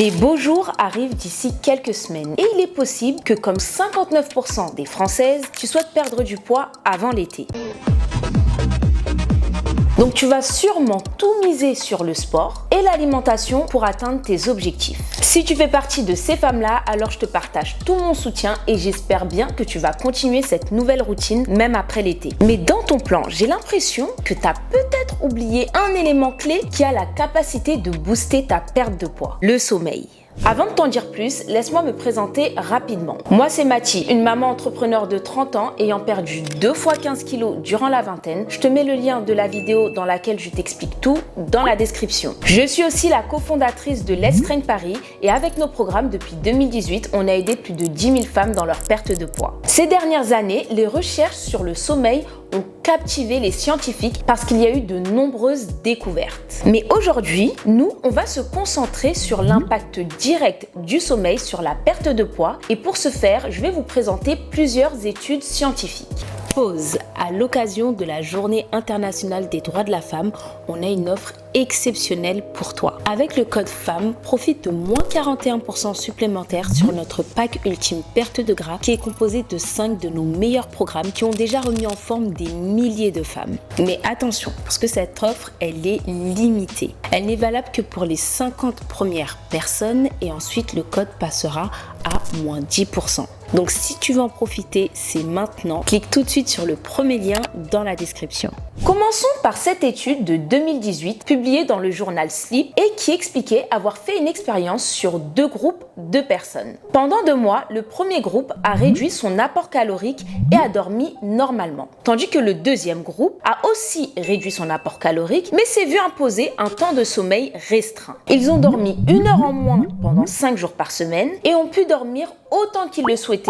Les beaux jours arrivent d'ici quelques semaines et il est possible que comme 59% des Françaises, tu souhaites perdre du poids avant l'été. Donc tu vas sûrement tout miser sur le sport et l'alimentation pour atteindre tes objectifs. Si tu fais partie de ces femmes-là, alors je te partage tout mon soutien et j'espère bien que tu vas continuer cette nouvelle routine même après l'été. Mais dans ton plan, j'ai l'impression que tu as peut-être oublié un élément clé qui a la capacité de booster ta perte de poids, le sommeil. Avant de t'en dire plus, laisse-moi me présenter rapidement. Moi, c'est Mathie, une maman entrepreneur de 30 ans ayant perdu 2 fois 15 kilos durant la vingtaine. Je te mets le lien de la vidéo dans laquelle je t'explique tout dans la description. Je suis aussi la cofondatrice de Let's Train Paris et avec nos programmes depuis 2018, on a aidé plus de 10 000 femmes dans leur perte de poids. Ces dernières années, les recherches sur le sommeil ont captivé les scientifiques parce qu'il y a eu de nombreuses découvertes. Mais aujourd'hui, nous, on va se concentrer sur l'impact direct du sommeil sur la perte de poids et pour ce faire, je vais vous présenter plusieurs études scientifiques. Pause. À l'occasion de la Journée internationale des droits de la femme, on a une offre exceptionnelle pour toi. Avec le code FEMME, profite de moins 41% supplémentaires sur notre pack ultime perte de gras qui est composé de 5 de nos meilleurs programmes qui ont déjà remis en forme des milliers de femmes. Mais attention, parce que cette offre, elle est limitée. Elle n'est valable que pour les 50 premières personnes et ensuite le code passera à moins 10%. Donc si tu veux en profiter, c'est maintenant. Clique tout de suite sur le premier lien dans la description. Commençons par cette étude de 2018 publiée dans le journal Sleep et qui expliquait avoir fait une expérience sur 2 groupes de personnes. Pendant 2 mois, le premier groupe a réduit son apport calorique et a dormi normalement, tandis que le deuxième groupe a aussi réduit son apport calorique mais s'est vu imposer un temps de sommeil restreint. Ils ont dormi 1 heure en moins pendant 5 jours par semaine et ont pu dormir autant qu'ils le souhaitaient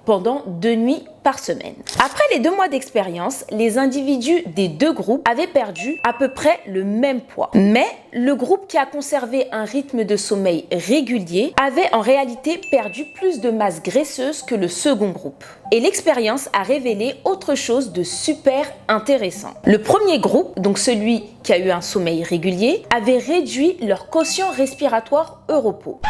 pendant 2 nuits par semaine. Après les 2 mois d'expérience, les individus des 2 groupes avaient perdu à peu près le même poids. Mais le groupe qui a conservé un rythme de sommeil régulier avait en réalité perdu plus de masse graisseuse que le second groupe. Et l'expérience a révélé autre chose de super intéressant. Le premier groupe, donc celui qui a eu un sommeil régulier, avait réduit leur quotient respiratoire au repos.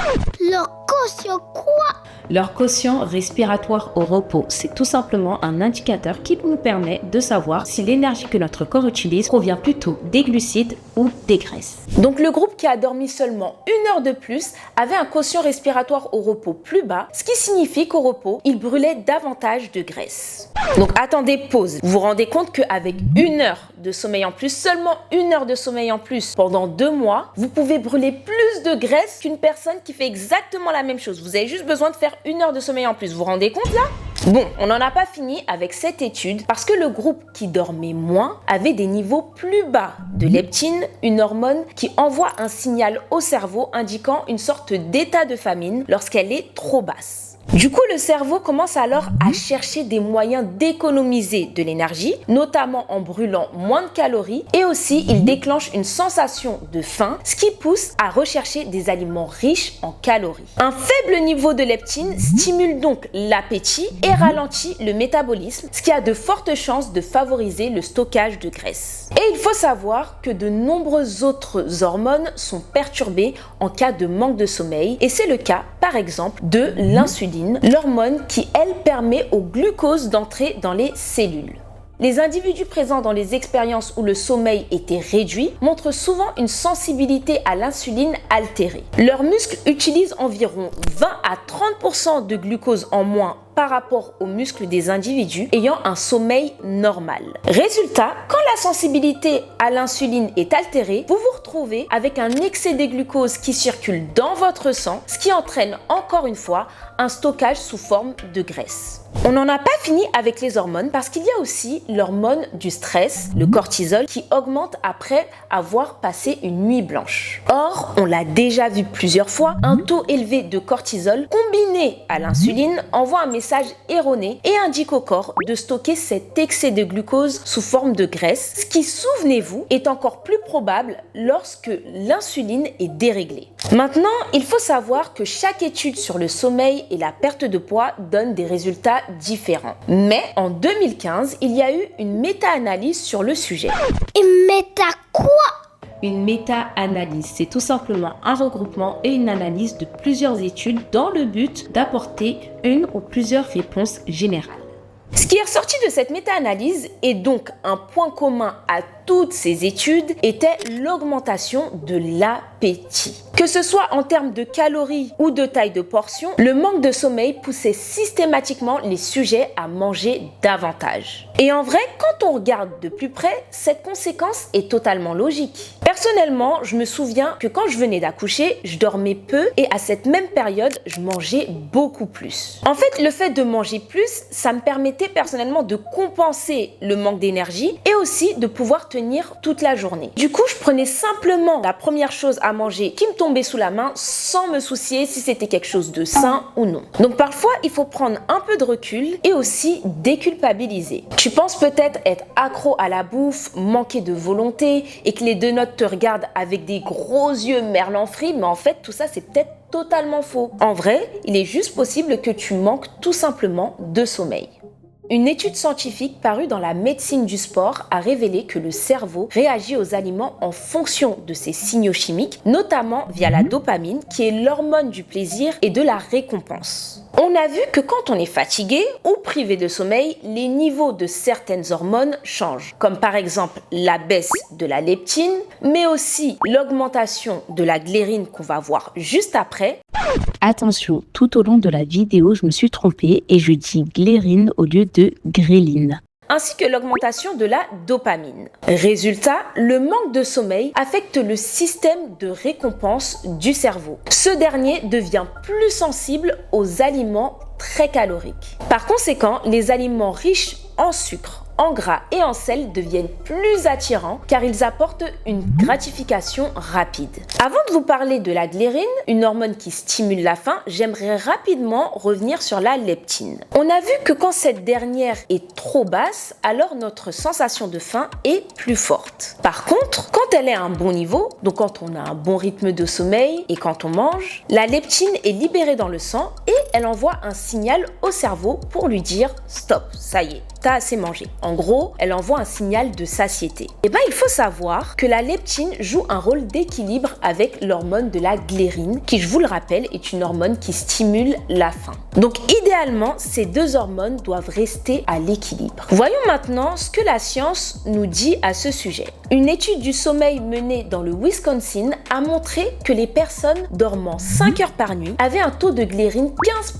Leur quotient quoi? Leur quotient respiratoire au repos, c'est tout simplement un indicateur qui nous permet de savoir si l'énergie que notre corps utilise provient plutôt des glucides ou des graisses. Donc le groupe qui a dormi seulement 1 heure de plus avait un quotient respiratoire au repos plus bas, ce qui signifie qu'au repos, il brûlait davantage de graisse. Donc attendez, pause. Vous vous rendez compte qu'avec 1 heure de sommeil en plus, seulement 1 heure de sommeil en plus pendant 2 mois, vous pouvez brûler plus de graisse qu'une personne qui fait exactement la même chose. Vous avez juste besoin de faire 1 heure de sommeil en plus. Vous vous rendez compte là? Bon, on n'en a pas fini avec cette étude parce que le groupe qui dormait moins avait des niveaux plus bas de leptine, une hormone qui envoie un signal au cerveau indiquant une sorte d'état de famine lorsqu'elle est trop basse. Du coup, le cerveau commence alors à chercher des moyens d'économiser de l'énergie, notamment en brûlant moins de calories et aussi il déclenche une sensation de faim, ce qui pousse à rechercher des aliments riches en calories. Un faible niveau de leptine stimule donc l'appétit et ralentit le métabolisme, ce qui a de fortes chances de favoriser le stockage de graisse. Et il faut savoir que de nombreuses autres hormones sont perturbées en cas de manque de sommeil et c'est le cas par exemple de l'insuline, l'hormone qui, elle, permet au glucose d'entrer dans les cellules. Les individus présents dans les expériences où le sommeil était réduit montrent souvent une sensibilité à l'insuline altérée. Leurs muscles utilisent environ 20 à 30% de glucose en moins par rapport aux muscles des individus ayant un sommeil normal. Résultat, quand la sensibilité à l'insuline est altérée, vous vous retrouvez avec un excès de glucose qui circule dans votre sang, ce qui entraîne encore une fois un stockage sous forme de graisse. On n'en a pas fini avec les hormones parce qu'il y a aussi l'hormone du stress, le cortisol, qui augmente après avoir passé une nuit blanche. Or, on l'a déjà vu plusieurs fois, un taux élevé de cortisol combiné à l'insuline envoie un message erroné et indique au corps de stocker cet excès de glucose sous forme de graisse, ce qui, souvenez-vous, est encore plus probable lorsque l'insuline est déréglée. Maintenant, il faut savoir que chaque étude sur le sommeil et la perte de poids donne des résultats différents. Mais en 2015, il y a eu une méta-analyse sur le sujet. Et méta quoi? une méta-analyse. C'est tout simplement un regroupement et une analyse de plusieurs études dans le but d'apporter une ou plusieurs réponses générales. Ce qui est ressorti de cette méta-analyse, et donc un point commun à toutes ces études, était l'augmentation de l'appétit. Que ce soit en termes de calories ou de taille de portion, le manque de sommeil poussait systématiquement les sujets à manger davantage. Et en vrai, quand on regarde de plus près, cette conséquence est totalement logique. Personnellement, je me souviens que quand je venais d'accoucher, je dormais peu et à cette même période, je mangeais beaucoup plus. En fait, le fait de manger plus, ça me permettait personnellement de compenser le manque d'énergie et aussi de pouvoir tenir toute la journée. Du coup, je prenais simplement la première chose à manger qui me tombait sous la main sans me soucier si c'était quelque chose de sain ou non. Donc parfois, il faut prendre un peu de recul et aussi déculpabiliser. Tu penses peut-être être accro à la bouffe, manquer de volonté et que les deux notes te regardent avec des gros yeux merlan frits, mais en fait, tout ça, c'est peut-être totalement faux. En vrai, il est juste possible que tu manques tout simplement de sommeil. Une étude scientifique parue dans la médecine du sport a révélé que le cerveau réagit aux aliments en fonction de ses signaux chimiques, notamment via la dopamine, qui est l'hormone du plaisir et de la récompense. On a vu que quand on est fatigué ou privé de sommeil, les niveaux de certaines hormones changent, comme par exemple la baisse de la leptine, mais aussi l'augmentation de la ghreline qu'on va voir juste après. Attention, tout au long de la vidéo, je me suis trompée et je dis ghreline au lieu de ghrelin. Ainsi que l'augmentation de la dopamine. Résultat, le manque de sommeil affecte le système de récompense du cerveau. Ce dernier devient plus sensible aux aliments très caloriques. Par conséquent, les aliments riches en sucre, en gras et en sel deviennent plus attirants car ils apportent une gratification rapide. Avant de vous parler de la ghreline, une hormone qui stimule la faim, j'aimerais rapidement revenir sur la leptine. On a vu que quand cette dernière est trop basse, alors notre sensation de faim est plus forte. Par contre, quand elle est à un bon niveau, donc quand on a un bon rythme de sommeil et quand on mange, la leptine est libérée dans le sang et elle envoie un signal au cerveau pour lui dire « stop, ça y est, t'as assez mangé ». En gros, elle envoie un signal de satiété. Et il faut savoir que la leptine joue un rôle d'équilibre avec l'hormone de la ghreline, qui, je vous le rappelle, est une hormone qui stimule la faim. Donc idéalement, ces deux hormones doivent rester à l'équilibre. Voyons maintenant ce que la science nous dit à ce sujet. Une étude du sommeil menée dans le Wisconsin a montré que les personnes dormant 5 heures par nuit avaient un taux de ghreline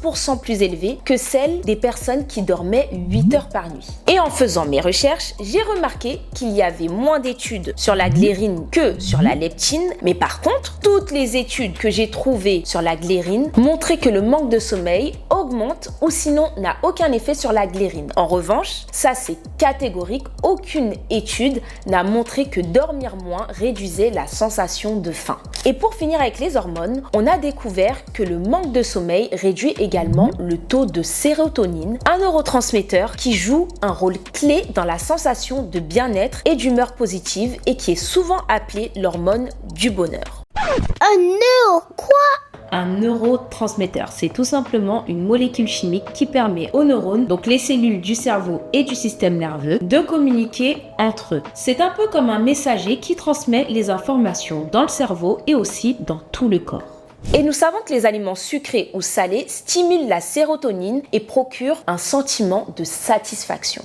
15% plus élevé que celle des personnes qui dormaient 8 heures par nuit. Et en faisant mes recherches, j'ai remarqué qu'il y avait moins d'études sur la ghreline que sur la leptine, mais par contre, toutes les études que j'ai trouvées sur la ghreline montraient que le manque de sommeil augmente ou sinon n'a aucun effet sur la ghreline. En revanche, ça c'est catégorique, aucune étude n'a montré que dormir moins réduisait la sensation de faim. Et pour finir avec les hormones, on a découvert que le manque de sommeil réduit également le taux de sérotonine, un neurotransmetteur qui joue un rôle clé dans la sensation de bien-être et d'humeur positive et qui est souvent appelée l'hormone du bonheur. Un euro, quoi? Un neurotransmetteur, c'est tout simplement une molécule chimique qui permet aux neurones, donc les cellules du cerveau et du système nerveux, de communiquer entre eux. C'est un peu comme un messager qui transmet les informations dans le cerveau et aussi dans tout le corps. Et nous savons que les aliments sucrés ou salés stimulent la sérotonine et procurent un sentiment de satisfaction.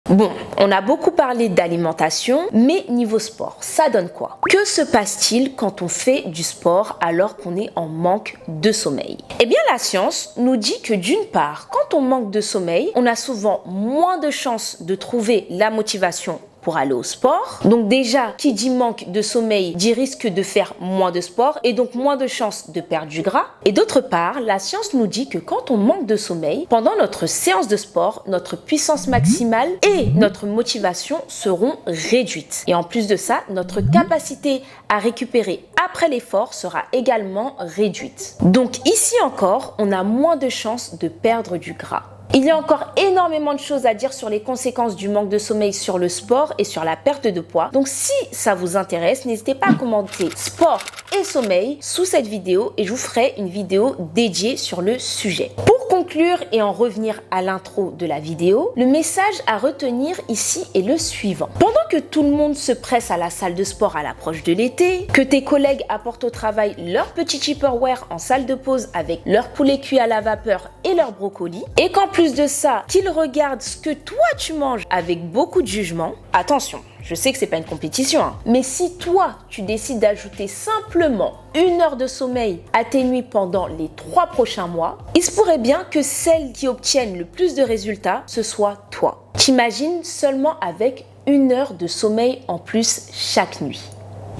Bon, on a beaucoup parlé d'alimentation, mais niveau sport, ça donne quoi? Que se passe-t-il quand on fait du sport alors qu'on est en manque de sommeil? Eh bien, la science nous dit que d'une part, quand on manque de sommeil, on a souvent moins de chances de trouver la motivation pour aller au sport. Donc déjà, qui dit manque de sommeil dit risque de faire moins de sport et donc moins de chances de perdre du gras. Et d'autre part, la science nous dit que quand on manque de sommeil, pendant notre séance de sport, notre puissance maximale et notre motivation seront réduites. Et en plus de ça, notre capacité à récupérer après l'effort sera également réduite. Donc ici encore, on a moins de chances de perdre du gras. Il y a encore énormément de choses à dire sur les conséquences du manque de sommeil sur le sport et sur la perte de poids. Donc si ça vous intéresse, n'hésitez pas à commenter sport et sommeil sous cette vidéo et je vous ferai une vidéo dédiée sur le sujet. Pour conclure et en revenir à l'intro de la vidéo, le message à retenir ici est le suivant. Pendant que tout le monde se presse à la salle de sport à l'approche de l'été, que tes collègues apportent au travail leur petit Tupperware en salle de pause avec leur poulet cuit à la vapeur et leur brocoli, et qu'en plus de ça, qu'ils regardent ce que toi tu manges avec beaucoup de jugement, attention, je sais que c'est pas une compétition, mais si toi, tu décides d'ajouter simplement 1 heure de sommeil à tes nuits pendant les 3 prochains mois, il se pourrait bien que celle qui obtienne le plus de résultats, ce soit toi. T'imagines seulement avec 1 heure de sommeil en plus chaque nuit.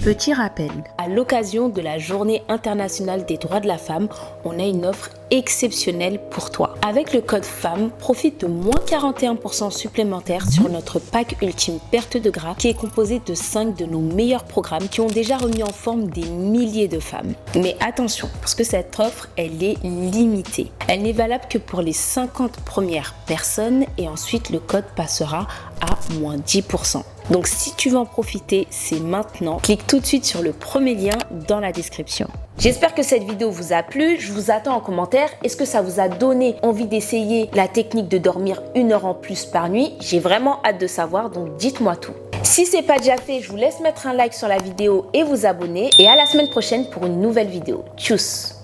Petit rappel, À l'occasion de la Journée internationale des droits de la femme, on a une offre exceptionnelle pour toi. Avec le code FEMME, profite de moins 41% supplémentaires sur notre pack ultime perte de gras qui est composé de 5 de nos meilleurs programmes qui ont déjà remis en forme des milliers de femmes. Mais attention, parce que cette offre, elle est limitée. Elle n'est valable que pour les 50 premières personnes et ensuite le code passera à moins 10%. Donc si tu veux en profiter, c'est maintenant. Clique tout de suite sur le premier lien dans la description. J'espère que cette vidéo vous a plu. Je vous attends en commentaire. Est-ce que ça vous a donné envie d'essayer la technique de dormir 1 heure en plus par nuit? J'ai vraiment hâte de savoir, donc dites-moi tout. Si c'est pas déjà fait, je vous laisse mettre un like sur la vidéo et vous abonner. Et à la semaine prochaine pour une nouvelle vidéo. Tchuss!